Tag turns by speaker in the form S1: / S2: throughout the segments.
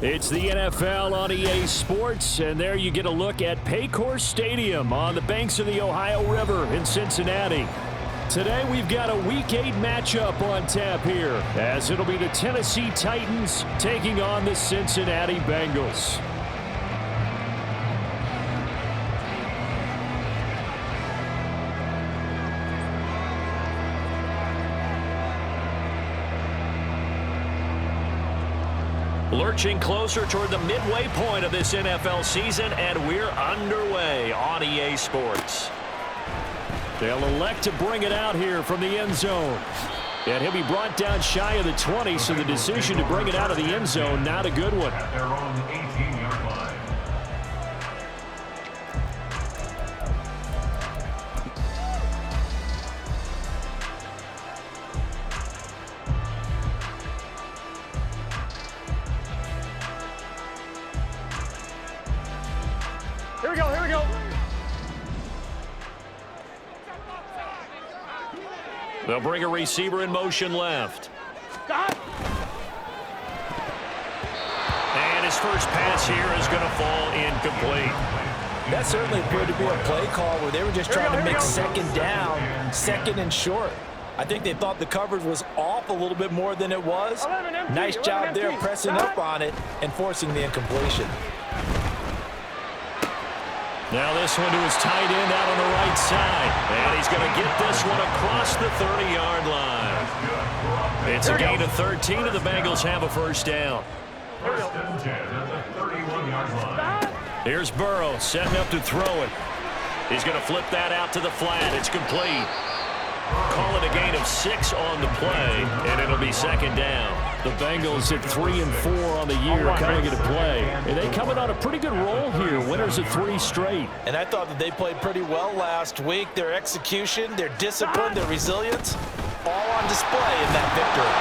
S1: It's the NFL on EA Sports, and there you get a look at Paycor Stadium on the banks of the Ohio River in Cincinnati. Today we've got a Week 8 matchup on tap here, as it'll be the Tennessee Titans taking on the Cincinnati Bengals. Lurching closer toward the midway point of this NFL season, and we're underway on EA Sports. They'll elect to bring it out here from the end zone. And he'll be brought down shy of the 20, so the decision to bring it out of the end zone, not a good one.
S2: At their own 18-yard line.
S3: Here we go, here we go.
S1: They'll bring a receiver in motion left. And his first pass here is going to fall incomplete.
S4: That certainly appeared to be a play call where they were just trying to make second down, second and short. I think they thought the coverage was off a little bit more than it was. Nice job there pressing up on it and forcing the incompletion.
S1: Now this one to his tight end out on the right side. And he's going to get this one across the 30-yard line. It's a gain of 13, and the Bengals have a first down.
S2: First and 10 at the 31-yard line.
S1: Here's Burrow setting up to throw it. He's going to flip that out to the flat. It's complete. Call it a gain of 6 on the play, and it'll be second down. The Bengals at 3 and 4 on the year coming into play. And they coming on a pretty good roll here. Winners of 3 straight.
S4: And I thought that they played pretty well last week. Their execution, their discipline, their resilience, all on display in that victory.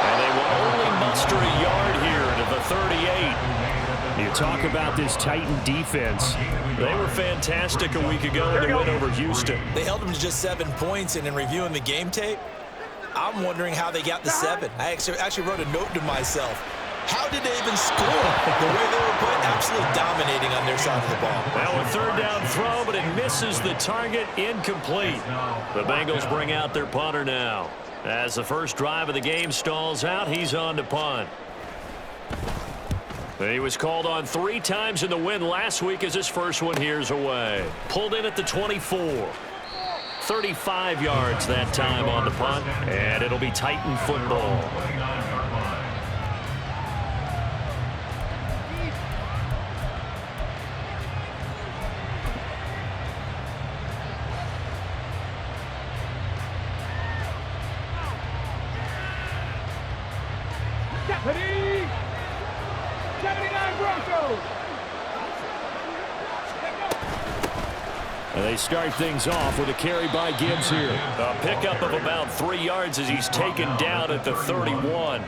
S1: And they will only muster a yard here to the 38. You talk about this Titan defense. They were fantastic a week ago in the win over Houston.
S4: They held them to just 7 points, and in reviewing the game tape, I'm wondering how they got the 7. I actually wrote a note to myself. How did they even score? The way they were playing, absolutely dominating on their side of the ball.
S1: Now a third down throw, but it misses the target, incomplete. The Bengals bring out their punter now. As the first drive of the game stalls out, he's on to punt. He was called on 3 times in the win last week as his first one here's away. Pulled in at the 24. 35 yards that time on the punt, and it'll be Titan football.
S3: Deputy! 79 Broncos!
S1: And they start things off with a carry by Gibbs here. A pickup of about 3 yards as he's taken down at the 31.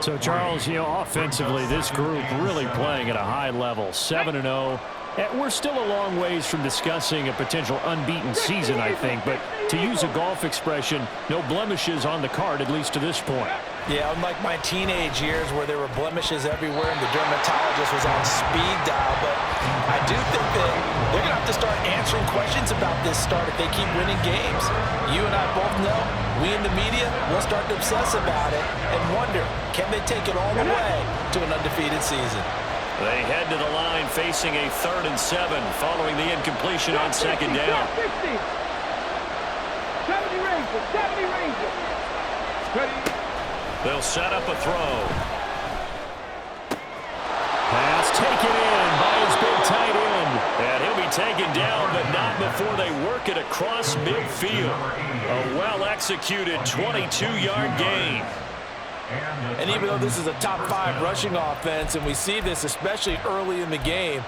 S1: So, Charles, offensively, this group really playing at a high level, 7-0. We're still a long ways from discussing a potential unbeaten season, I think. But to use a golf expression, no blemishes on the card, at least to this point.
S4: Yeah, unlike my teenage years where there were blemishes everywhere and the dermatologist was on speed dial. But I do think that they're going to have to start answering questions about this start if they keep winning games. You and I both know, we in the media will start to obsess about it and wonder, can they take it all the way to an undefeated season?
S1: They head to the line facing a 3rd and 7 following the incompletion on second down.
S3: 70 Rangers, 70 Rangers. Ready?
S1: They'll set up a throw. Pass taken in by his big tight end. And he'll be taken down, but not before they work it across midfield. A well-executed 22-yard gain.
S4: And even though this is a top 5 rushing offense, and we see this especially early in the game,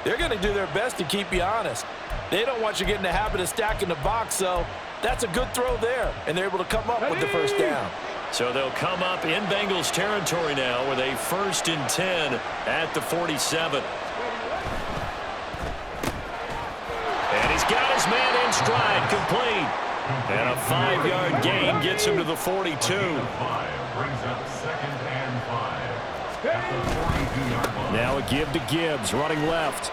S4: they're going to do their best to keep you honest. They don't want you getting the habit of stacking the box, so that's a good throw there, and they're able to come up with the first down.
S1: So they'll come up in Bengals territory now with a 1st and 10 at the 47. And he's got his man in stride, complete. And a 5-yard gain gets him to the 42.
S2: Brings up 2nd and 5.
S1: Now a give to Gibbs, running left.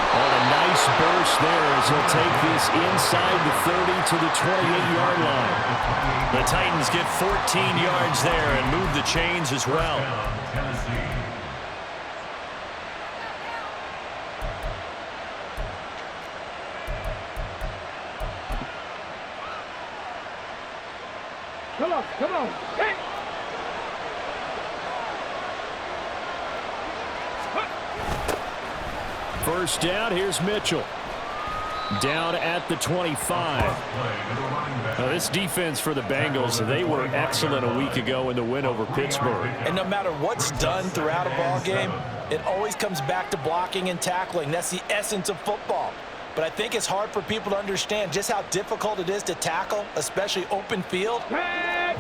S1: On a nice burst there as he'll take this inside the 30 to the 28-yard line. The Titans get 14 yards there and move the chains as well.
S3: Come on. Hey.
S1: First down, here's Mitchell. Down at the 25. Now, this defense for the Bengals, they were excellent a week ago in the win over Pittsburgh.
S4: And no matter what's done throughout a ball game, it always comes back to blocking and tackling. That's the essence of football. But I think it's hard for people to understand just how difficult it is to tackle, especially open field.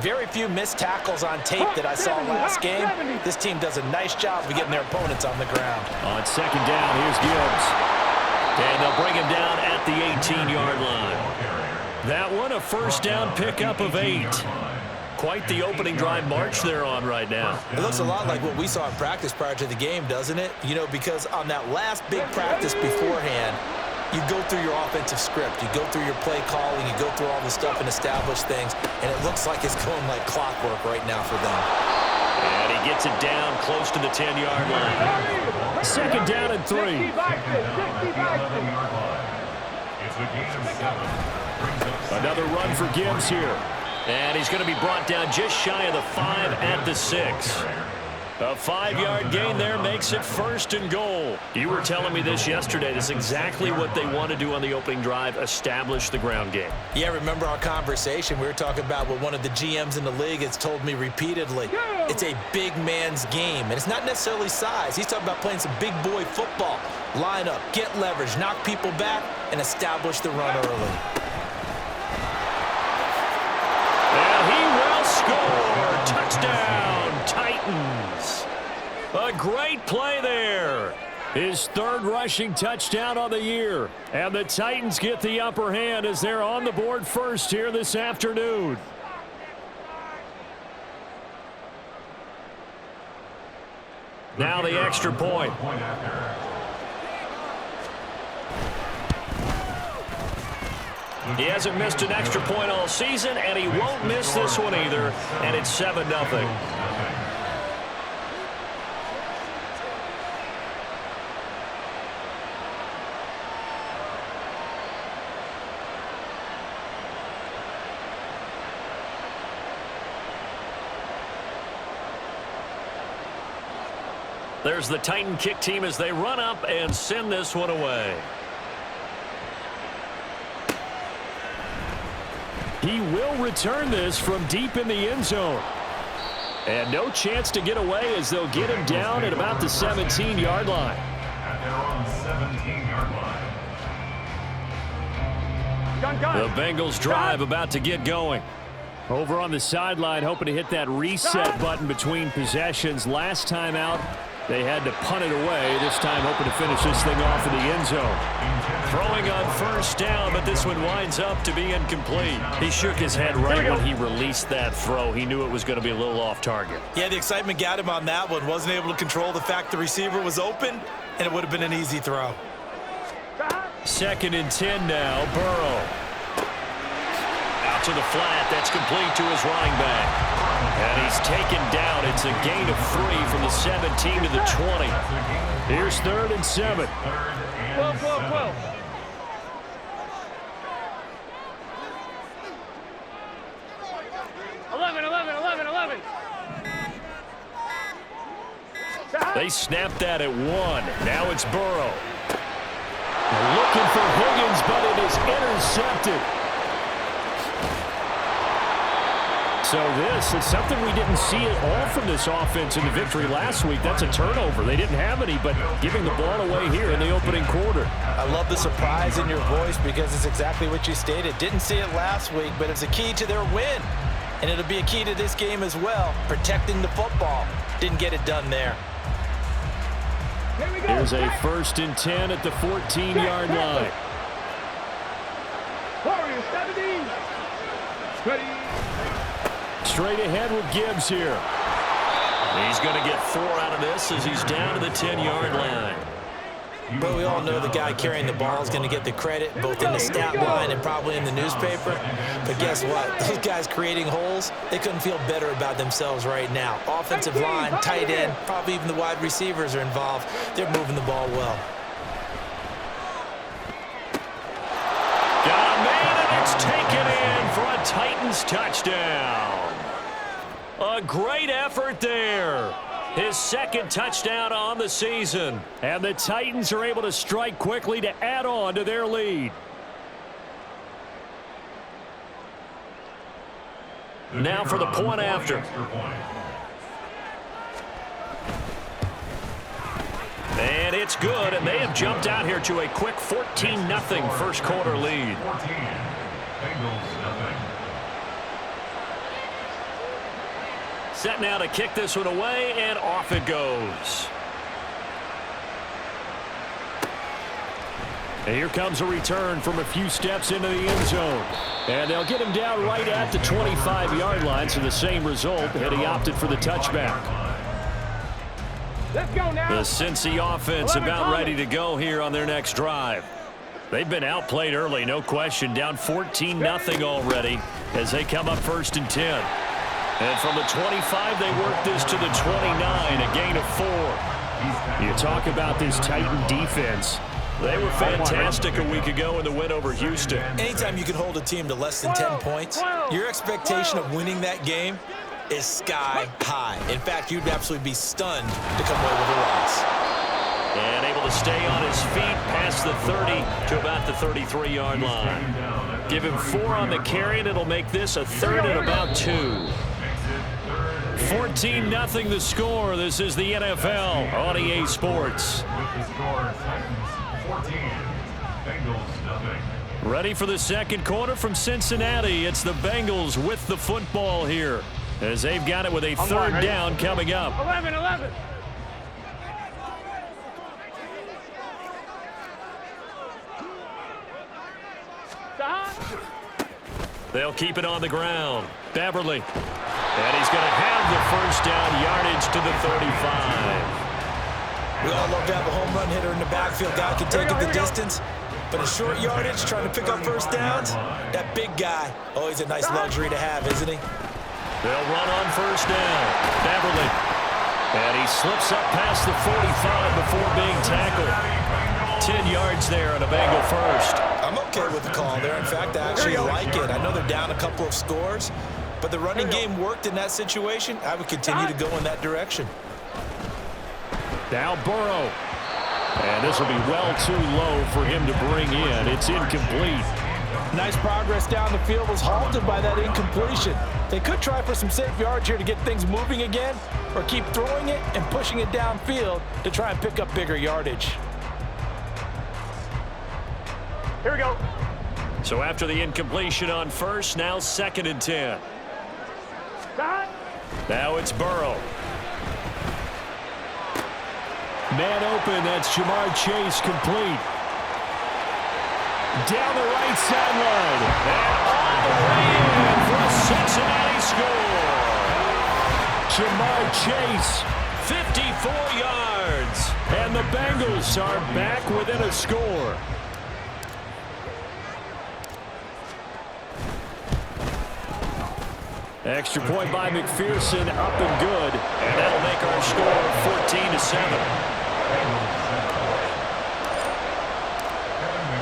S4: Very few missed tackles on tape that I saw last game. This team does a nice job of getting their opponents on the ground.
S1: On second down, here's Gibbs. And they'll bring him down at the 18-yard line. That one, a first down pickup of 8. Quite the opening drive march they're on right now.
S4: It looks a lot like what we saw in practice prior to the game, doesn't it? You know, because on that last big practice beforehand, you go through your offensive script. You go through your play calling. You go through all the stuff and establish things. And it looks like it's going like clockwork right now for them.
S1: And he gets it down close to the 10-yard line. Second down and 3. Another run for Gibbs here. And he's going to be brought down just shy of the 5 at the 6. A 5-yard gain there makes it first and goal. You were telling me this yesterday. This is exactly what they want to do on the opening drive, establish the ground game.
S4: Yeah, remember our conversation? We were talking about what one of the GMs in the league has told me repeatedly. It's a big man's game, and it's not necessarily size. He's talking about playing some big boy football. Line up, get leverage, knock people back, and establish the run early.
S1: And he will score. Touchdown, Titans. A great play there. His third rushing touchdown on the year. And the Titans get the upper hand as they're on the board first here this afternoon. Now the extra point. He hasn't missed an extra point all season, and he won't miss this one either, and it's 7-0. There's the Titan kick team as they run up and send this one away. He will return this from deep in the end zone. And no chance to get away as they'll get him down at about the 17-yard line.
S2: At their own 17-yard line.
S1: The Bengals drive about to get going. Over on the sideline, hoping to hit that reset button between possessions. Last time out, they had to punt it away. This time, hoping to finish this thing off in the end zone. Throwing on first down, but this one winds up to be incomplete. He shook his head right when he released that throw. He knew it was going to be a little off target.
S4: Yeah, the excitement got him on that one. Wasn't able to control the fact the receiver was open, and it would have been an easy throw.
S1: 2nd and 10 now. Burrow. Out to the flat. That's complete to his running back. And he's taken down. It's a gain of 3 from the 17 to the 20. Here's 3rd and 7.
S3: 12. 11.
S1: They snapped that at 1. Now it's Burrow. Looking for Higgins, but it is intercepted. So this is something we didn't see at all from this offense in the victory last week. That's a turnover. They didn't have any, but giving the ball away here in the opening quarter.
S4: I love the surprise in your voice because it's exactly what you stated. Didn't see it last week, but it's a key to their win. And it'll be a key to this game as well, protecting the football. Didn't get it done there.
S1: Here's a 1st and 10 at the 14-yard line.
S3: Warriors 17. Ready.
S1: Straight ahead with Gibbs here. He's going to get 4 out of this as he's down to the 10-yard line.
S4: But we all know the guy carrying the ball is going to get the credit, both in the stat line and probably in the newspaper. But guess what? Those guys creating holes, they couldn't feel better about themselves right now. Offensive line, tight end, probably even the wide receivers are involved. They're moving the ball well.
S1: Got a man, and it's taken in for a Titans touchdown. A great effort there. His second touchdown on the season. And the Titans are able to strike quickly to add on to their lead. Now for the point after. And it's good, and they have jumped out here to a quick 14-0 first quarter lead. Set now to kick this one away, and off it goes. And here comes a return from a few steps into the end zone. And they'll get him down right at the 25-yard line, so the same result, and he opted for the touchback.
S3: Let's go now.
S1: The Cincy offense about ready to go here on their next drive. They've been outplayed early, no question, down 14-0 already as they come up 1st and 10. And from the 25, they work this to the 29, a gain of 4. You talk about this Titan defense. They were fantastic a week ago in the win over Houston.
S4: Anytime you can hold a team to less than 10 points, your expectation of winning that game is sky high. In fact, you'd absolutely be stunned to come away with a loss.
S1: And able to stay on his feet past the 30 to about the 33-yard line. Give him 4 on the carry, and it'll make this a 3rd and about 2. 14-0 the score. This is the NFL on EA Sports. Ready for the second quarter from Cincinnati. It's the Bengals with the football here as they've got it with a 3rd down coming up.
S3: 11.
S1: They'll keep it on the ground. Beverly. And he's going to have the 1st down, yardage to the 35.
S4: We all love to have a home run hitter in the backfield. Guy can take it the distance. But a short yardage, trying to pick up 1st downs, that big guy, always a nice luxury to have, isn't he?
S1: They'll run on 1st down. Beverly. And he slips up past the 45 before being tackled. 10 yards there on a Bengal 1st.
S4: I'm okay with the call there. In fact, I actually like it. I know they're down a couple of scores, but the running game worked in that situation. I would continue to go in that direction.
S1: Now Burrow. And this will be well too low for him to bring in. It's incomplete.
S4: Nice progress down the field was halted by that incompletion. They could try for some safe yards here to get things moving again, or keep throwing it and pushing it downfield to try and pick up bigger yardage.
S3: Here we go.
S1: So after the incompletion on 1st, now 2nd and 10. Now it's Burrow. Man open, that's Jamar Chase complete. Down the right sideline. And all the way in for a Cincinnati score. Jamar Chase, 54 yards. And the Bengals are back within a score. Extra point by McPherson, up and good. And that'll make our score 14-7.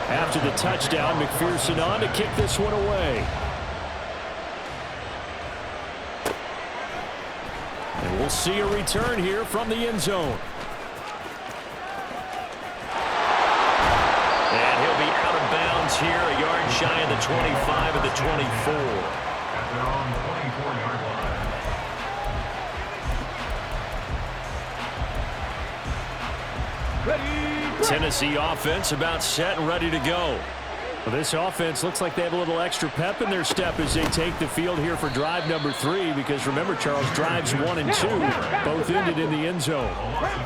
S1: After the touchdown, McPherson on to kick this one away. And we'll see a return here from the end zone. And he'll be out of bounds here, a yard shy of the 25 of the 24.
S2: They're on the 24-yard line.
S3: Ready.
S1: Tennessee offense about set and ready to go. Well, this offense looks like they have a little extra pep in their step as they take the field here for drive number 3, because remember, Charles, drives 1 and 2 both ended in the end zone.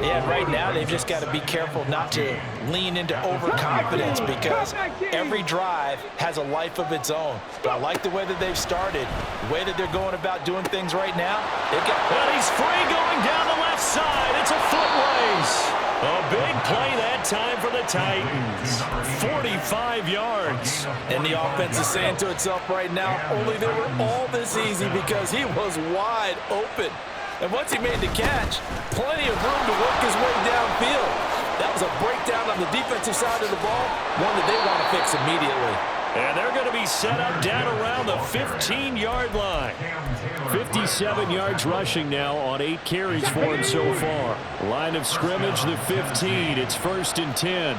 S4: Yeah, right now they've just got to be careful not to lean into overconfidence, because every drive has a life of its own. But I like the way that they've started, the way that they're going about doing things right now.
S1: And he's free going down the left side. It's a foot race. A big play that time for the Titans. 45 yards.
S4: And the offense is saying to itself right now, only they were all this easy because he was wide open. And once he made the catch, plenty of room to work his way downfield. That was a breakdown on the defensive side of the ball, one that they want to fix immediately.
S1: And they're going to be set up down around the 15-yard line. 57 yards rushing now on 8 carries for him so far. Line of scrimmage, the 15. It's 1st and 10.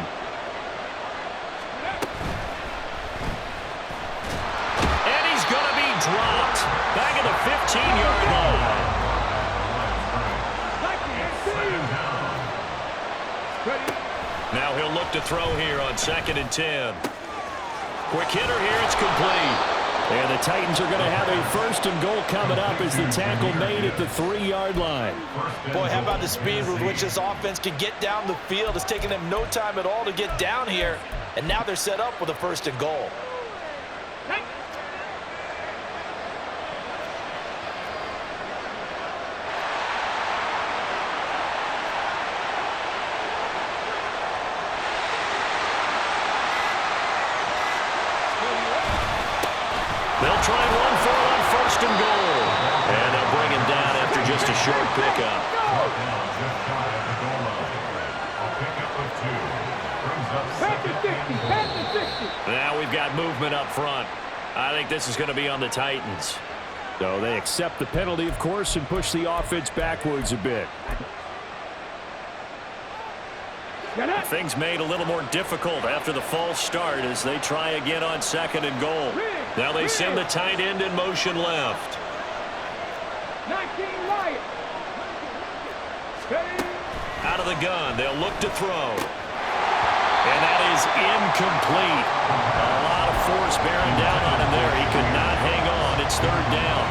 S1: And he's going to be dropped. Back at the 15-yard line. Now he'll look to throw here on 2nd and 10. Quick hitter here, it's complete. And the Titans are going to have a 1st and goal coming up as the tackle made at the 3-yard line.
S4: Boy, how about the speed with which this offense can get down the field? It's taken them no time at all to get down here. And now they're set up with a 1st and goal.
S1: They'll try and run for it on 1st and goal. And they'll bring him down after just a short pickup. Now we've got movement up front. I think this is going to be on the Titans. So they accept the penalty, of course, and push the offense backwards a bit. Things made a little more difficult after the false start as they try again on 2nd and goal. Now they send the tight end in motion left. Out of the gun, they'll look to throw. And that is incomplete. A lot of force bearing down on him there. He could not hang on. It's 3rd down.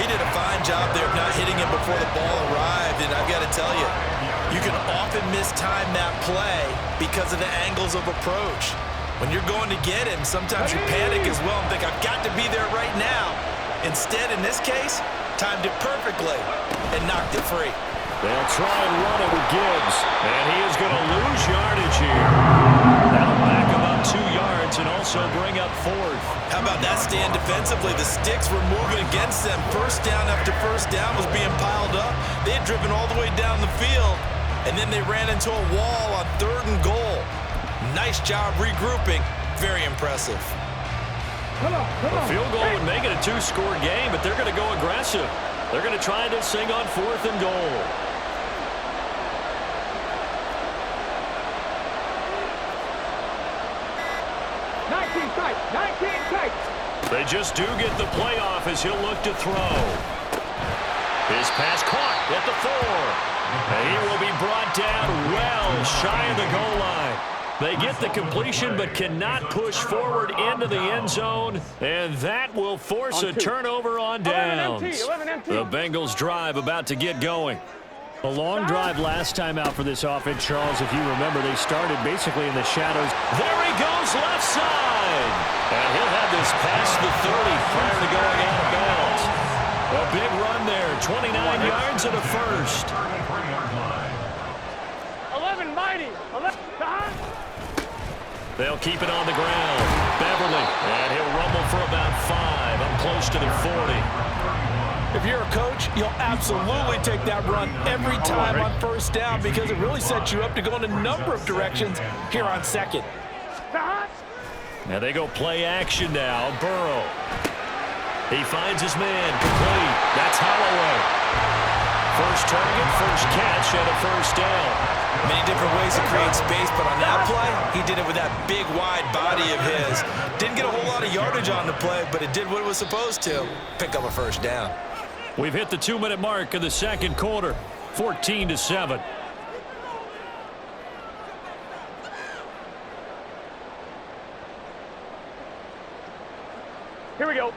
S4: He did a fine job there of not hitting him before the ball arrived, and I've got to tell you, you can often mistime that play because of the angles of approach. When you're going to get him, sometimes you panic as well and think, I've got to be there right now. Instead, in this case, timed it perfectly and knocked it free.
S1: They'll try and run it with Gibbs, and he is going to lose yardage here. That'll back him up 2 yards and also bring up 4th.
S4: How about that stand defensively? The sticks were moving against them. 1st down after 1st down was being piled up. They had driven all the way down the field, and then they ran into a wall on 3rd and goal. Nice job regrouping. Very impressive.
S1: A field goal would make it a 2-score game, but they're going to go aggressive. They're going to try this thing on 4th and goal. They just do get the playoff as he'll look to throw. His pass caught at the 4. And he will be brought down well shy of the goal line. They get the completion but cannot push forward into the end zone, and that will force a turnover on downs. The Bengals drive about to get going. A long drive last time out for this offense, Charles. If you remember, they started basically in the shadows. There he goes left side. And he'll have this past the 30 prior to going out of bounds. A big run there, 29 yards and a 1st.
S3: 11 mighty. 11 time.
S1: They'll keep it on the ground. Beverly, and he'll rumble for about 5. I'm close to the 40.
S4: If you're a coach, you'll absolutely take that run every time on 1st down because it really sets you up to go in a number of directions here on 2nd.
S1: Now they go play action now. Burrow. He finds his man. Complete. That's Holloway. First target, first catch, and a 1st down.
S4: Many different ways to create space, but on that play, he did it with that big, wide body of his. Didn't get a whole lot of yardage on the play, but it did what it was supposed to. Pick up a 1st down.
S1: We've hit the 2-minute mark of the 2nd quarter. 14-7.
S3: Here we go.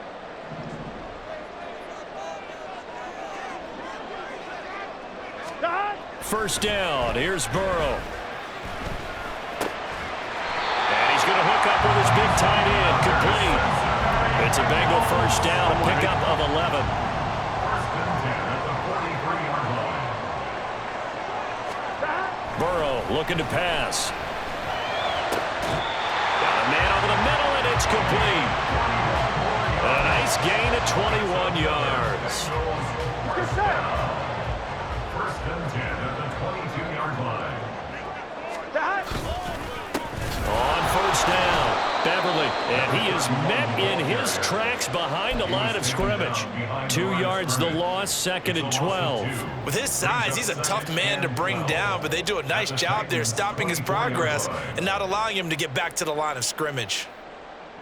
S1: First down. Here's Burrow. And he's going to hook up with his big tight end. Complete. It's a Bengal first down, a pickup of 11. Burrow looking to pass. Got a man over the middle, and it's complete. A nice gain of 21 yards.
S3: Good set.
S2: First and 10 at the 22-yard line.
S1: On first down, Beverly, and he is met in his tracks behind the line of scrimmage. 2 yards the loss, second and 12.
S4: With his size, he's a tough man to bring down, but they do a nice job there stopping his progress and not allowing him to get back to the line of scrimmage.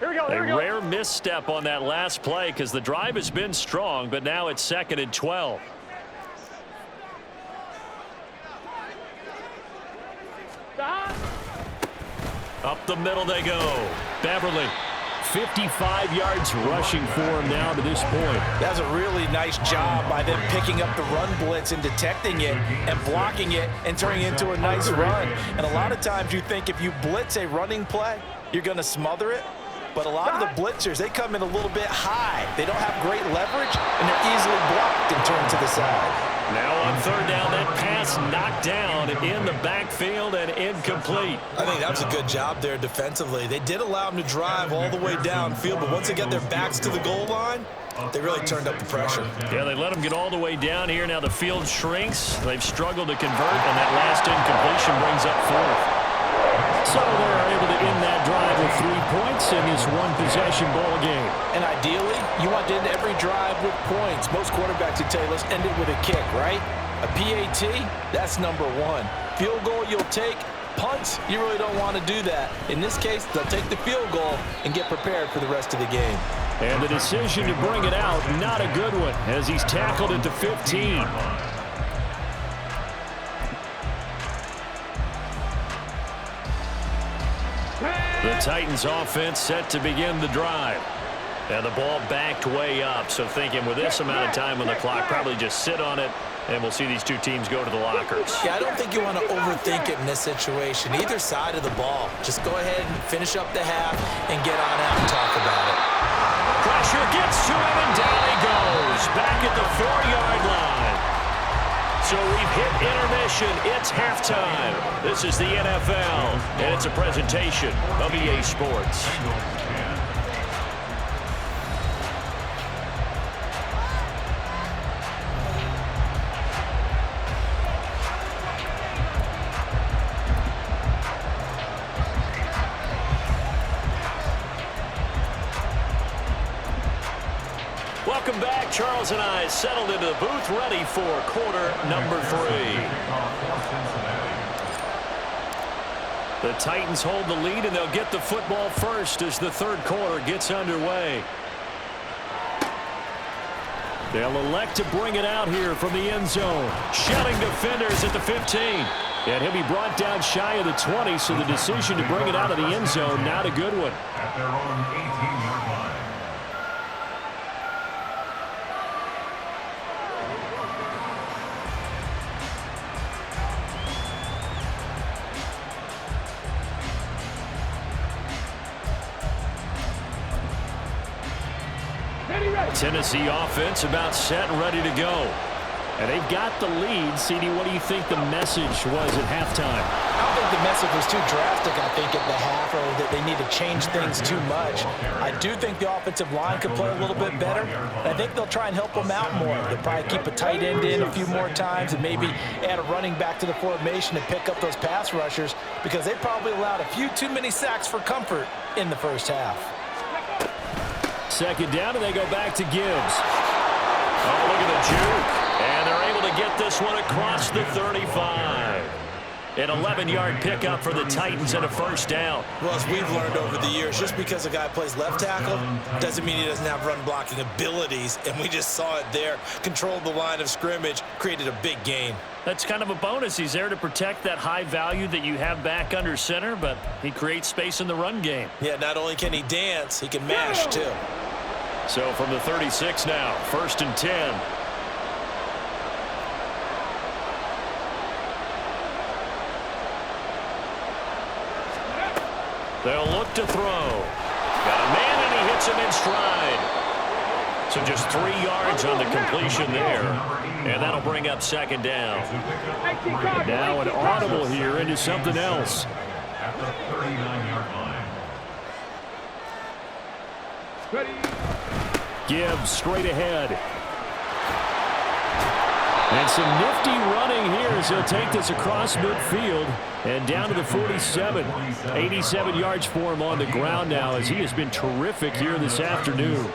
S3: Here we go. Here we
S1: A
S3: go.
S1: rare misstep on that last play because the drive has been strong, but now it's second and 12. Up the middle they go. Beverly, 55 yards rushing for him now to this point.
S4: That's a really nice job by them picking up the run blitz and detecting it and blocking it and turning it into a nice run. And a lot of times you think if you blitz a running play, you're going to smother it. But a lot of the blitzers, they come in a little bit high. They don't have great leverage, and they're easily blocked and turned to the side.
S1: Now on third down, that pass knocked down in the backfield and incomplete.
S4: I think that was a good job there defensively. They did allow them to drive all the way downfield, but once they got their backs to the goal line, they really turned up the pressure.
S1: Yeah, they let them get all the way down here. Now the field shrinks. They've struggled to convert, and that last incompletion brings up fourth. So they're able to end that drive with 3 points in this one-possession ball game.
S4: And ideally, you want to end every drive with points. Most quarterbacks would tell you, let's end it with a kick, right? A PAT, that's number one. Field goal you'll take. Punts, you really don't want to do that. In this case, they'll take the field goal and get prepared for the rest of the game.
S1: And the decision to bring it out, not a good one, as he's tackled at the 15. The Titans offense set to begin the drive. And the ball backed way up, so thinking with this amount of time on the clock, probably just sit on it, and we'll see these two teams go to the lockers.
S4: Yeah, I don't think you want to overthink it in this situation. Either side of the ball. Just go ahead and finish up the half and get on out and talk about it.
S1: Pressure gets to him, and down he goes. Back at the 4-yard line. So we've hit intermission. It's halftime. This is the NFL, and it's a presentation of EA Sports. Welcome back. Charles and I settled into the booth, ready for quarter number 3. The Titans hold the lead, and they'll get the football first as the third quarter gets underway. They'll elect to bring it out here from the end zone. Shelling defenders at the 15. And he'll be brought down shy of the 20, so the decision to bring it out of the end zone, not a good one.
S2: At their own 18-yard line.
S1: Tennessee offense about set and ready to go. And they've got the lead. CD, what do you think the message was at halftime?
S4: I don't think the message was too drastic, I think, at the half, or that they need to change things too much. I do think the offensive line could play a little bit better. And I think they'll try and help them out more. They'll probably keep a tight end in a few more times and maybe add a running back to the formation and pick up those pass rushers, because they probably allowed a few too many sacks for comfort in the first half.
S1: Second down, and they go back to Gibbs. Oh, look at the juke. And they're able to get this one across the 35. An 11-yard pickup for the Titans and a first down.
S4: Well, as we've learned over the years, just because a guy plays left tackle doesn't mean he doesn't have run-blocking abilities, and we just saw it there. Controlled the line of scrimmage, created a big gain.
S1: That's kind of a bonus. He's there to protect that high value that you have back under center, but he creates space in the run game.
S4: Yeah, not only can he dance, he can mash, too.
S1: So from the 36 now, 1st and 10. They'll look to throw. Got a man, and he hits him in stride. So just 3 yards on the completion there. And that'll bring up 2nd down.
S3: Now
S1: an audible here into something else.
S2: At the 39-yard line.
S1: Gibbs straight ahead. And some nifty running here as he'll take this across midfield and down to the 47. 87 yards for him on the ground now as he has been terrific here this afternoon.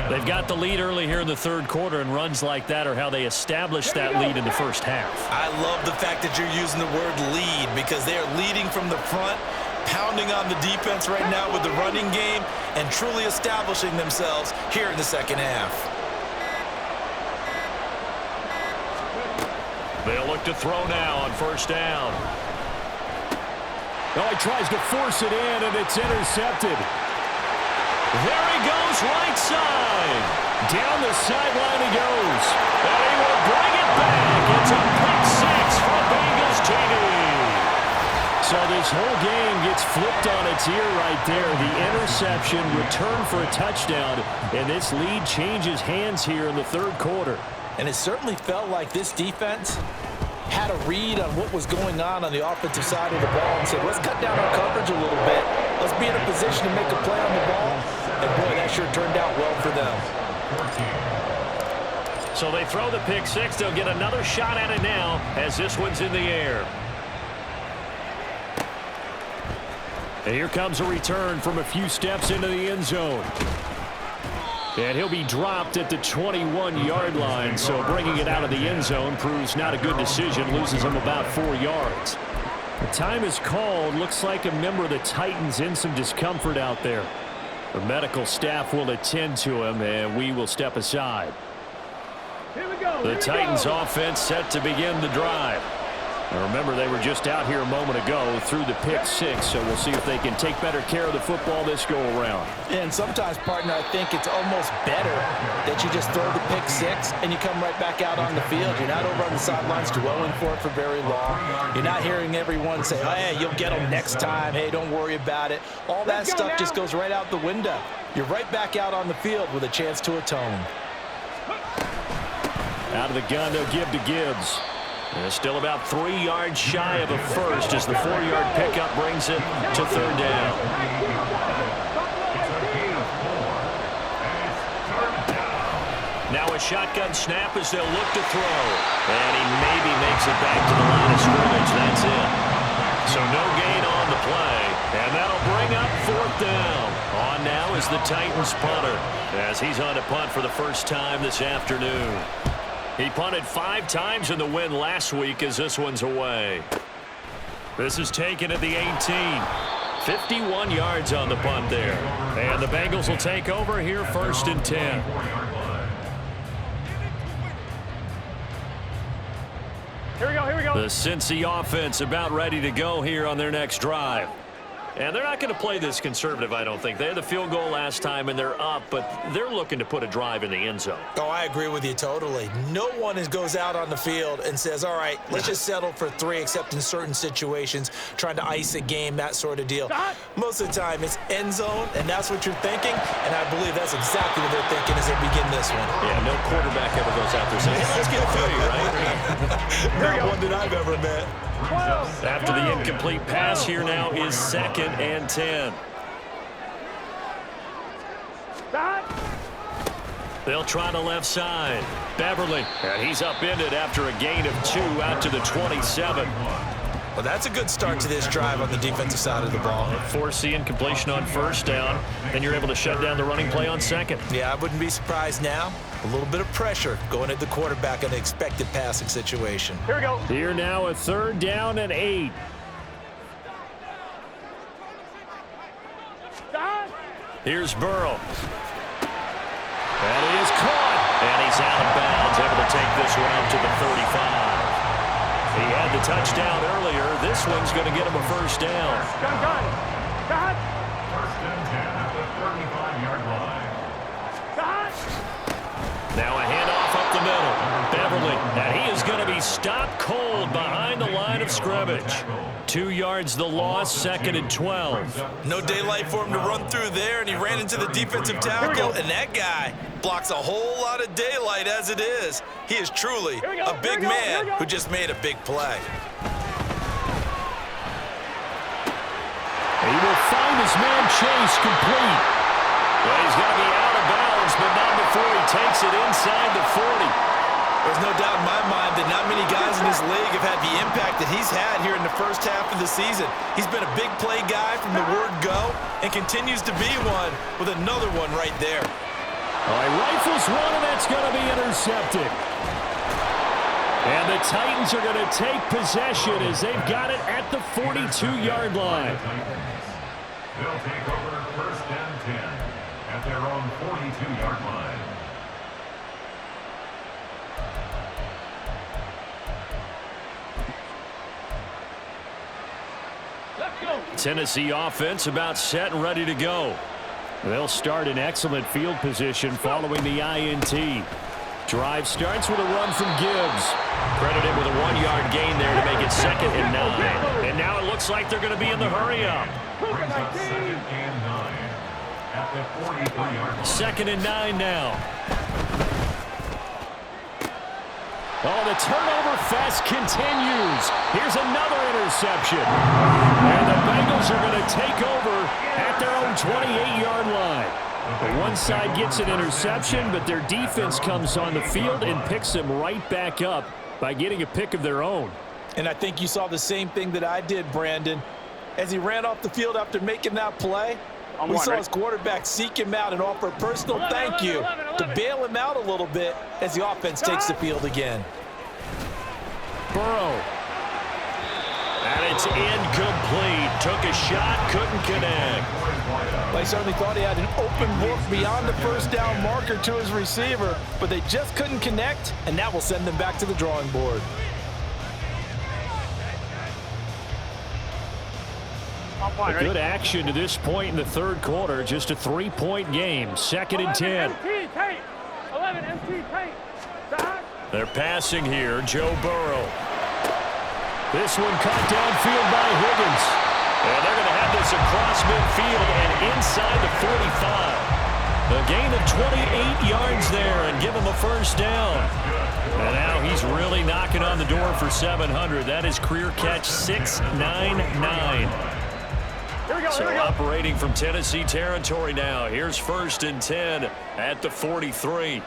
S1: They've got the lead early here in the 3rd quarter, and runs like that are how they establish that lead in the 1st half.
S4: I love the fact that you're using the word lead because they are leading from the front, pounding on the defense right now with the running game, and truly establishing themselves here in the 2nd half.
S1: They'll look to throw now on 1st down. Oh, he tries to force it in, and it's intercepted. There he goes, right side. Down the sideline he goes. And he will bring it back. It's a pick 6 for Bengals TD. So this whole game gets flipped on its ear right there. The interception, return for a touchdown, and this lead changes hands here in the 3rd quarter.
S4: And it certainly felt like this defense had a read on what was going on the offensive side of the ball and said, let's cut down our coverage a little bit. Let's be in a position to make a play on the ball. And, boy, that sure turned out well for them.
S1: So they throw the pick 6. They'll get another shot at it now as this one's in the air. And here comes a return from a few steps into the end zone. And he'll be dropped at the 21-yard line, so bringing it out of the end zone proves not a good decision, loses him about 4 yards. The time is called. Looks like a member of the Titans in some discomfort out there. The medical staff will attend to him, and we will step aside. The Titans offense set to begin the drive. Now remember, they were just out here a moment ago through the pick 6, so we'll see if they can take better care of the football this go-around.
S4: And sometimes, partner, I think it's almost better that you just throw the pick 6 and you come right back out on the field. You're not over on the sidelines dwelling for it for very long. You're not hearing everyone say, oh, hey, you'll get them next time. Hey, don't worry about it. All that stuff just goes right out the window. You're right back out on the field with a chance to atone.
S1: Out of the gun, they'll give to Gibbs. And it's still about 3 yards shy of a first as the 4-yard pickup brings it to 3rd down. Now a shotgun snap as they'll look to throw. And he maybe makes it back to the line of scrimmage. That's it. So no gain on the play. And that'll bring up 4th down. On now is the Titans punter as he's on to punt for the first time this afternoon. He punted 5 times in the win last week as this one's away. This is taken at the 18. 51 yards on the punt there. And the Bengals will take over here 1st and 10.
S3: Here we go, here we go.
S1: The Cincy offense about ready to go here on their next drive. And they're not going to play this conservative, I don't think. They had the field goal last time, and they're up, but they're looking to put a drive in the end zone.
S4: Oh, I agree with you totally. No one goes out on the field and says, all right, let's just settle for 3, except in certain situations, trying to ice a game, that sort of deal. Most of the time, it's end zone, and that's what you're thinking, and I believe that's exactly what they're thinking as they begin this one.
S1: Yeah, no quarterback ever goes out there saying, hey, let's get 3, right?
S4: Not one that I've ever met.
S1: After the incomplete pass, here now is 2nd and 10. They'll try the left side. Beverly, and he's upended after a gain of 2 out to the 27.
S4: Well, that's a good start to this drive on the defensive side of the ball.
S1: Force the incompletion on 1st down, and you're able to shut down the running play on 2nd.
S4: Yeah, I wouldn't be surprised now. A little bit of pressure going at the quarterback in an expected passing situation.
S3: Here we go.
S1: Here now a 3rd down and 8. Here's Burrow. And he is caught. And he's out of bounds, able to take this one out to the 35. He had the touchdown earlier. This one's going to get him a 1st down.
S3: Gun.
S2: 1st and 10 at the 35-yard line.
S1: Now a handoff up the middle. Beverly, and he is going to be stopped cold behind the line of scrimmage. 2 yards the loss, 2nd and 12.
S4: No daylight for him to run through there, and he ran into the defensive tackle, and that guy blocks a whole lot of daylight as it is. He is truly a big man who just made a big play.
S1: He will find his man Chase complete. Well, he's going to be out of bounds, but not before he takes it inside the 40.
S4: There's no doubt in my mind that not many guys in this league have had the impact that he's had here in the first half of the season. He's been a big play guy from the word go and continues to be one with another one right there.
S1: All right, rifles one, and that's going to be intercepted. And the Titans are going to take possession as they've got it at the 42-yard line.
S2: They'll take over 1st and 10 at their own 42-yard line.
S1: Tennessee offense about set and ready to go. They'll start in excellent field position following the INT. Drive starts with a run from Gibbs. Credited with a 1-yard gain there to make it 2nd and 9. And now it looks like they're going to be in the hurry-up.
S2: Brings up 2nd and 9 at the 43-yard line.
S1: 2nd and 9 now. Oh, the turnover fest continues. Here's another interception. And the Bengals are going to take over at their own 28-yard line. The one side gets an interception, but their defense comes on the field and picks them right back up by getting a pick of their own.
S4: And I think you saw the same thing that I did, Brandon. As he ran off the field after making that play, we saw his quarterback seek him out and offer a personal thank you to bail him out a little bit as the offense takes the field again.
S1: Burrow. And it's incomplete. Took a shot, couldn't connect.
S4: I certainly thought he had an open look beyond the first down marker to his receiver, but they just couldn't connect, and that will send them back to the drawing board.
S1: Good action to this point in the 3rd quarter. Just a 3-point game. 2nd and 10.
S3: 11 MT tape.
S1: They're passing here. Joe Burrow. This one caught downfield by Higgins. And they're going to have this across midfield and inside the 45. A gain of 28 yards there and give him a 1st down. And now he's really knocking on the door for 700. That is career catch 699. So operating from Tennessee territory now. Here's 1st and 10 at the 43.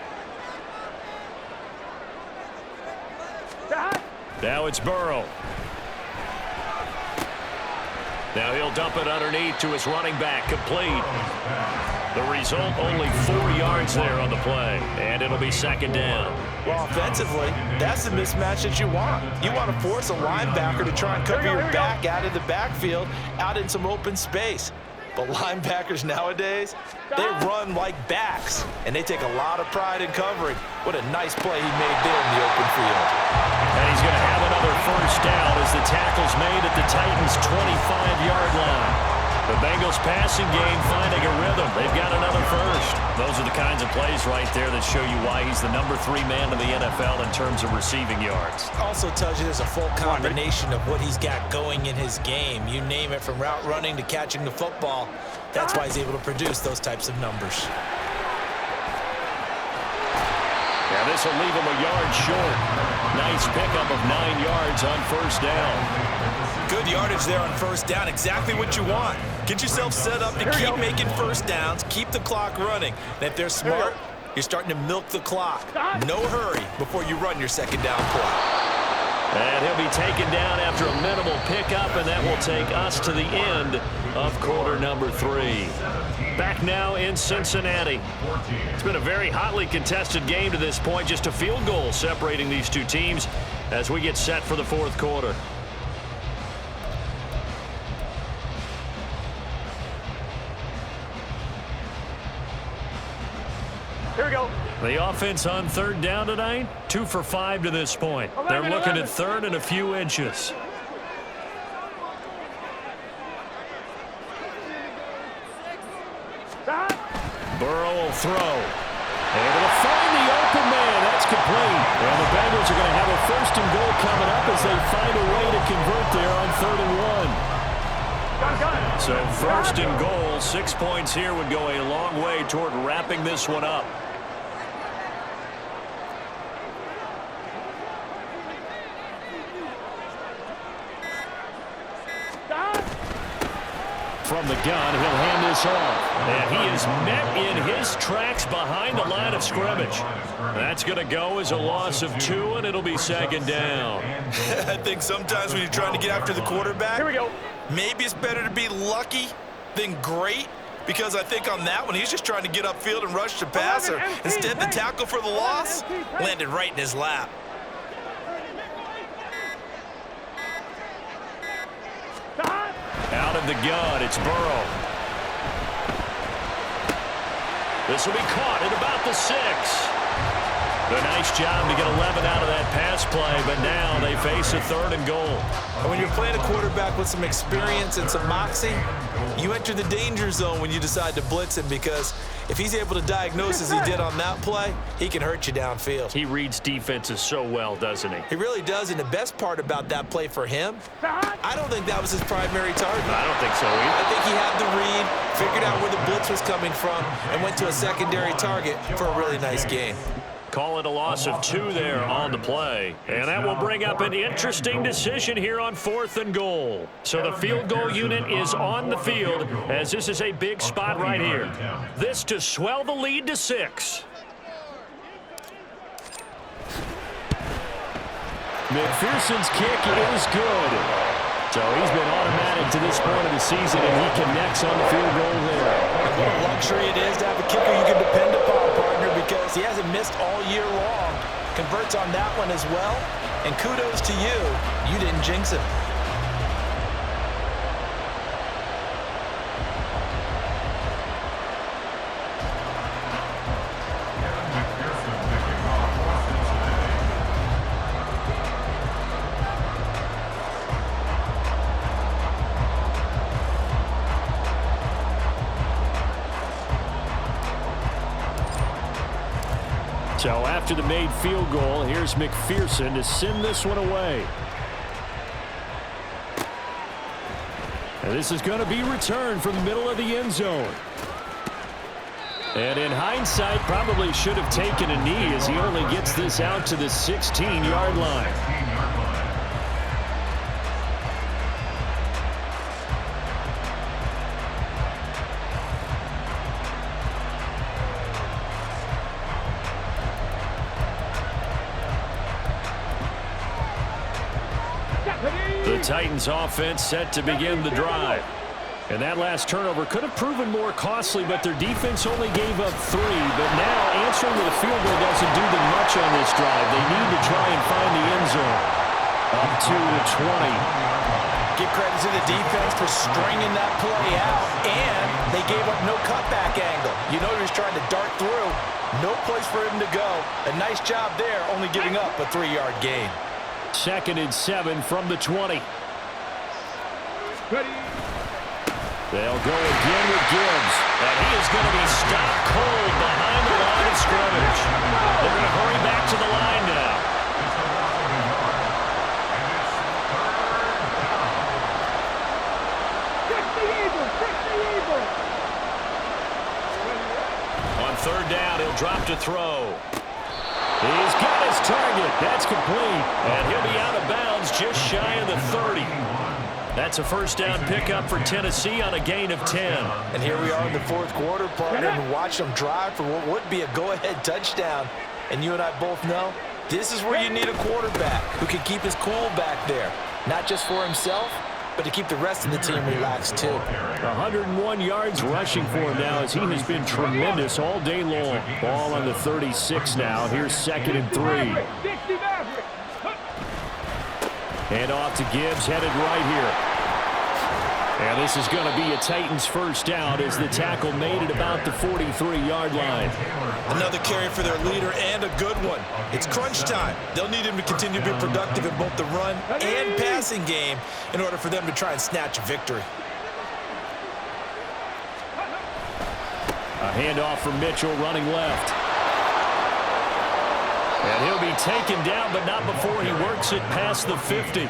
S1: Now it's Burrow. Now he'll dump it underneath to his running back. Complete. The result, only 4 yards there on the play. And it'll be 2nd down.
S4: Well, offensively, that's the mismatch that you want. You want to force a linebacker to try and cover your back out of the backfield, out in some open space. But linebackers nowadays, they run like backs, and they take a lot of pride in covering. What a nice play he made there in the open field.
S1: And he's going to have another 1st down as the tackle's made at the Titans' 25-yard line. The Bengals passing game finding a rhythm. They've got another 1st. Those are the kinds of plays right there that show you why he's the number 3 man in the NFL in terms of receiving yards.
S4: Also tells you there's a full combination of what he's got going in his game. You name it, from route running to catching the football. That's why he's able to produce those types of numbers.
S1: Yeah, this will leave him a yard short. Nice pickup of 9 yards on 1st down.
S4: Good yardage there on 1st down. Exactly what you want. Get yourself set up to keep making 1st downs. Keep the clock running. And if they're smart, you're starting to milk the clock. No hurry before you run your 2nd down play.
S1: And he'll be taken down after a minimal pickup, and that will take us to the end of quarter number 3. Back now in Cincinnati. It's been a very hotly contested game to this point. Just a field goal separating these two teams as we get set for the 4th quarter.
S3: Here we go.
S1: The offense on 3rd down tonight, 2 for 5 to this point. They're looking at 3rd and a few inches. Burrow will throw. Able to find the open man. That's complete. And the Bengals are going to have a 1st and goal coming up as they find a way to convert there on 3rd and 1. So 1st and goal, 6 points here would go a long way toward wrapping this one up. From the gun, he'll hand this off. And he is met in his tracks behind the line of scrimmage. That's going to go as a loss of 2, and it'll be 2nd down.
S4: I think sometimes when you're trying to get after the quarterback,
S3: Here we go.
S4: maybe it's better to be lucky than great, because I think on that one, he's just trying to get upfield and rush the passer. Instead, the tackle for the loss landed right in his lap.
S1: Out of the gun, it's Burrow. This will be caught at about the 6. A nice job to get 11 out of that pass play, but now they face a 3rd and goal.
S4: And when you're playing a quarterback with some experience and some moxie, you enter the danger zone when you decide to blitz him, because if he's able to diagnose as he did on that play, he can hurt you downfield.
S1: He reads defenses so well, doesn't he?
S4: He really does, and the best part about that play for him, I don't think that was his primary target.
S1: I don't think so either.
S4: I think he had the read, figured out where the blitz was coming from, and went to a secondary target for a really nice gain.
S1: Call it a loss of 2 there on the play. And that will bring up an interesting decision here on 4th and goal. So the field goal unit is on the field, as this is a big spot right here. This to swell the lead to 6. McPherson's kick is good. So he's been automatic to this point of the season, and he connects on the field goal there.
S4: What a luxury it is to have a kicker you can depend upon, partner, because he hasn't missed all year long. Converts on that one as well, and kudos to you. You didn't jinx him.
S1: So after the made field goal, here's McPherson to send this one away. And this is going to be returned from the middle of the end zone. And in hindsight, probably should have taken a knee, as he only gets this out to the 16-yard line. The Titans offense set to begin the drive. And that last turnover could have proven more costly, but their defense only gave up 3. But now answering to the field goal doesn't do them much on this drive. They need to try and find the end zone. Up to the 20.
S4: Give credit to the defense for stringing that play out, and they gave up no cutback angle. You know he was trying to dart through. No place for him to go. A nice job there, only giving up a 3-yard gain.
S1: 2nd and 7 from the 20.
S3: Ready.
S1: They'll go again with Gibbs. And he is going to be stopped cold behind the line of scrimmage. They're going to hurry back to the line now. On 3rd down, he'll drop to throw. He's got his target. That's complete. And he'll be out of bounds just shy of the 30. That's a 1st down pickup for Tennessee on a gain of 10.
S4: And here we are in the 4th quarter, partner, and watch them drive for what would be a go-ahead touchdown. And you and I both know this is where you need a quarterback who can keep his cool back there, not just for himself, but to keep the rest of the team relaxed too.
S1: 101 yards rushing for him now, as he has been tremendous all day long. Ball on the 36 now. Here's 2nd and 3. And off to Gibbs, headed right here. And this is going to be a Titans 1st down as the tackle made at about the 43-yard line.
S4: Another carry for their leader, and a good one. It's crunch time. They'll need him to continue to be productive in both the run and passing game in order for them to try and snatch a victory.
S1: A handoff from Mitchell running left. And he'll be taken down, but not before he works it past the 50.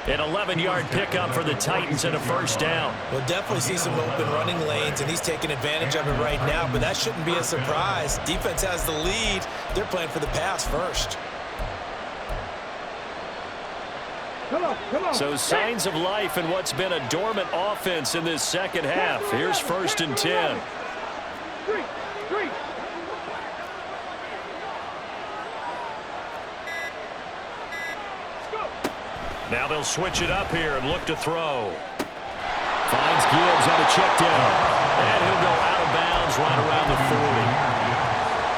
S1: An 11-yard pickup for the Titans and a first down.
S4: We'll definitely see some open running lanes, and he's taking advantage of it right now, but that shouldn't be a surprise. Defense has the lead. They're playing for the pass first.
S1: So signs of life in what's been a dormant offense in this second half. Here's 1st and 10. Now they'll switch it up here and look to throw. Finds Gibbs on a check down. And he'll go out of bounds right around the 40.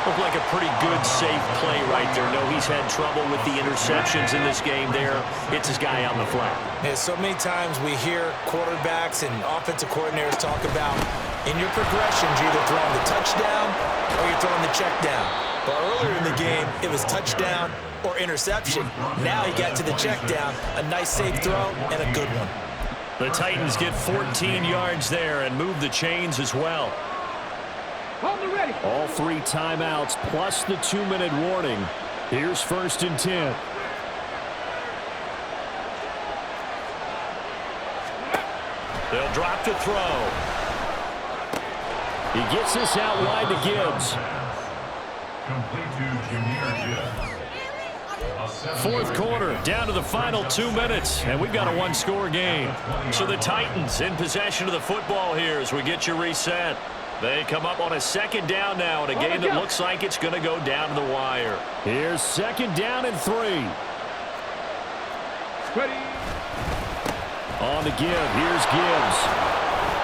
S1: Looked like a pretty good, safe play right there. No, he's had trouble with the interceptions in this game there. Hits his guy on the flat.
S4: Yeah, so many times we hear quarterbacks and offensive coordinators talk about in your progressions, you're either throwing the touchdown or you're throwing the check down. But earlier in the game, it was touchdown or interception. Now he got to the check down, a nice safe throw, and a good one.
S1: The Titans get 14 yards there and move the chains as well. All 3 timeouts plus the 2-minute warning. Here's 1st and 10. They'll drop to throw. He gets this out wide to Gibbs.
S2: Complete to Jahmyr Gibbs.
S1: 4th quarter, down to the final 2 minutes, and we've got a 1-score game. So the Titans in possession of the football here as we get you reset. They come up on a 2nd down now in a game that looks like it's going to go down to the wire. Here's 2nd down and 3. On the give, here's Gibbs.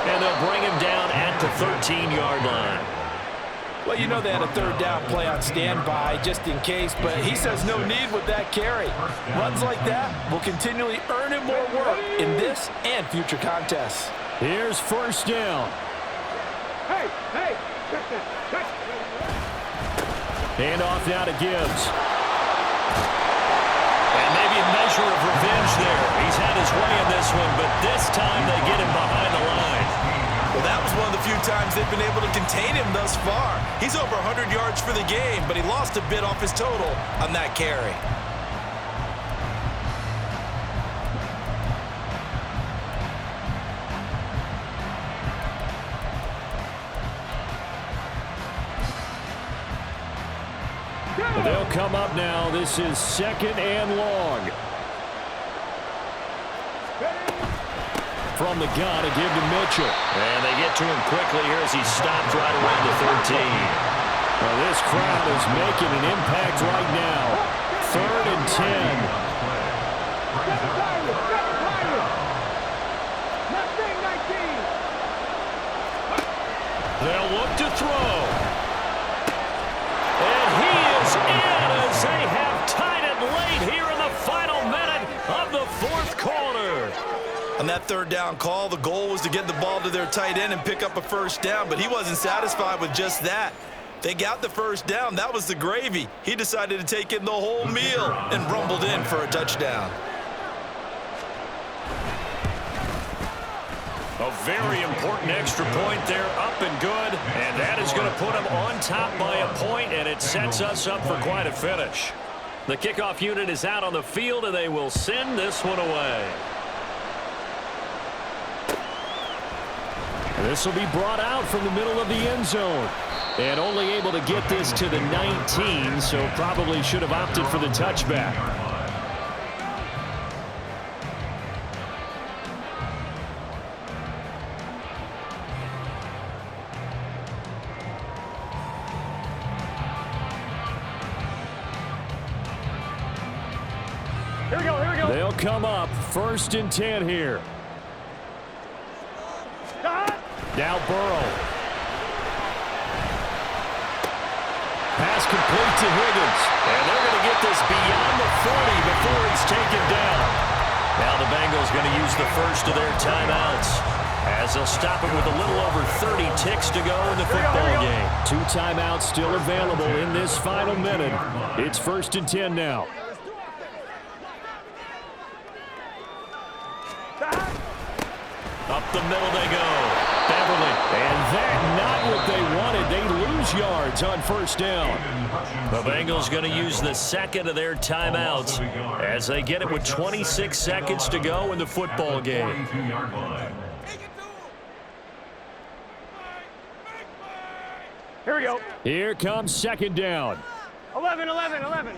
S1: And they'll bring him down at the 13-yard line.
S4: Well, you know they had a 3rd down play on standby just in case, but he says no need with that carry. Runs like that will continually earn him more work in this and future contests.
S1: Here's 1st down. Hand off now to Gibbs. And maybe a measure of revenge there. He's had his way in this one, but this time they get him behind the line.
S4: Well, that was one of the few times they've been able to contain him thus far. He's over 100 yards for the game, but he lost a bit off his total on that carry.
S1: They'll come up now. This is 2nd and long. From the gun, a give to Mitchell. And they get to him quickly here as he stopped right around the 13. Well, this crowd is making an impact right now. 3rd and 10. They'll look to throw. And he is in as they have tied it late here in the final minute of the 4th quarter.
S4: On that 3rd down call, the goal was to get the ball to their tight end and pick up a 1st down, but he wasn't satisfied with just that. They got the 1st down. That was the gravy. He decided to take in the whole meal and rumbled in for a touchdown.
S1: A very important extra point there, up and good, and that is going to put them on top by a point, and it sets us up for quite a finish. The kickoff unit is out on the field, and they will send this one away. This will be brought out from the middle of the end zone. And only able to get this to the 19, so probably should have opted for the touchback.
S3: Here we go.
S1: They'll come up 1st and 10 here. Now Burrow. Pass complete to Higgins. And they're going to get this beyond the 40 before he's taken down. Now the Bengals going to use the first of their timeouts as they'll stop it with a little over 30 ticks to go in the football game. 2 timeouts still available in this final minute. It's 1st and 10 now. Up the middle they go. Beverly. And that not what they wanted. They lose yards on first down. The Bengals going to use the second of their timeouts as they get it with 26 seconds to go in the football game.
S3: Here we go.
S1: Here comes second down.
S3: 11, 11, 11.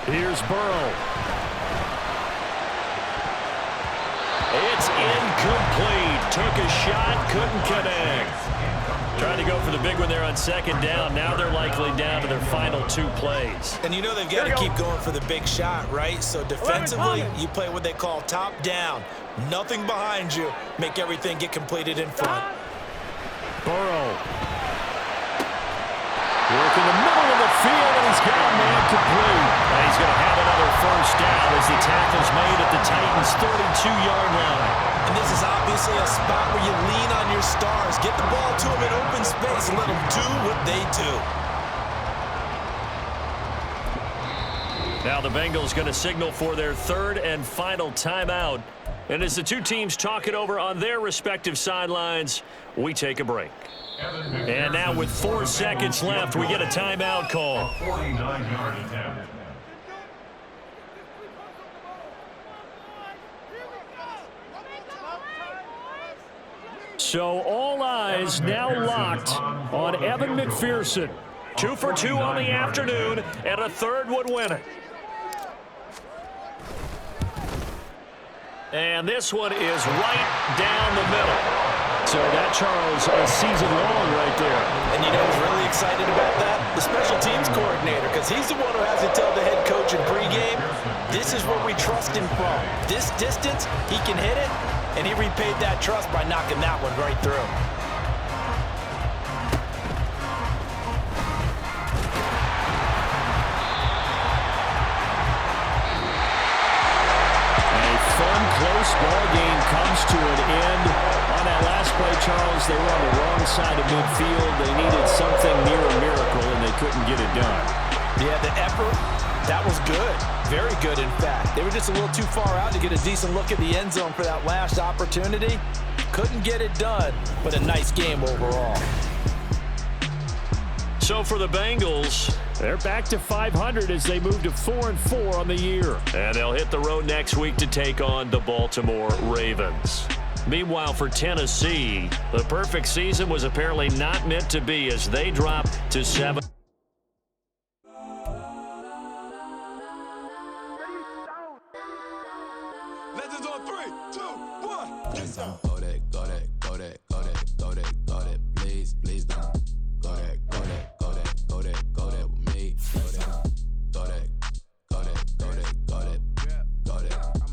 S1: Here's Burrow. It's incomplete. Took a shot, couldn't connect. Trying to go for the big one there on second down. Now they're likely down to their final 2 plays.
S4: And you know they've got to keep going for the big shot, right? So defensively, you play what they call top down. Nothing behind you. Make everything get completed in front.
S1: Burrow. Work in the middle of the field, and he's got a man complete. And he's going to have another first down as the tackle's made at the Titans' 32-yard line.
S4: And this is obviously a spot where you lean on your stars. Get the ball to them in open space and let them do what they do.
S1: Now the Bengals going to signal for their third and final timeout. And as the two teams talk it over on their respective sidelines, we take a break. And now with 4 seconds left, we get a timeout call.
S2: 49-yard attempt.
S1: So all eyes now locked on Evan McPherson. 2 for 2 on the afternoon, and a third would win it. And this one is right down the middle. So that, Charles, a season long right there.
S4: And you know who's really excited about that? The special teams coordinator, because he's the one who has to tell the head coach in pregame, this is where we trust him from. This distance, he can hit it, and he repaid that trust by knocking that one right through.
S1: Close ball game comes to an end. On that last play, Charles, they were on the wrong side of midfield. They needed something near a miracle, and they couldn't get it done.
S4: Yeah, the effort, that was good. Very good, in fact. They were just a little too far out to get a decent look at the end zone for that last opportunity. Couldn't get it done, but a nice game overall.
S1: So for the Bengals, they're back to 500 as they move to 4-4 on the year. And they'll hit the road next week to take on the Baltimore Ravens. Meanwhile, for Tennessee, the perfect season was apparently not meant to be as they drop to 7.
S5: Legends on 3, 2, 1. Go that, go that, go that.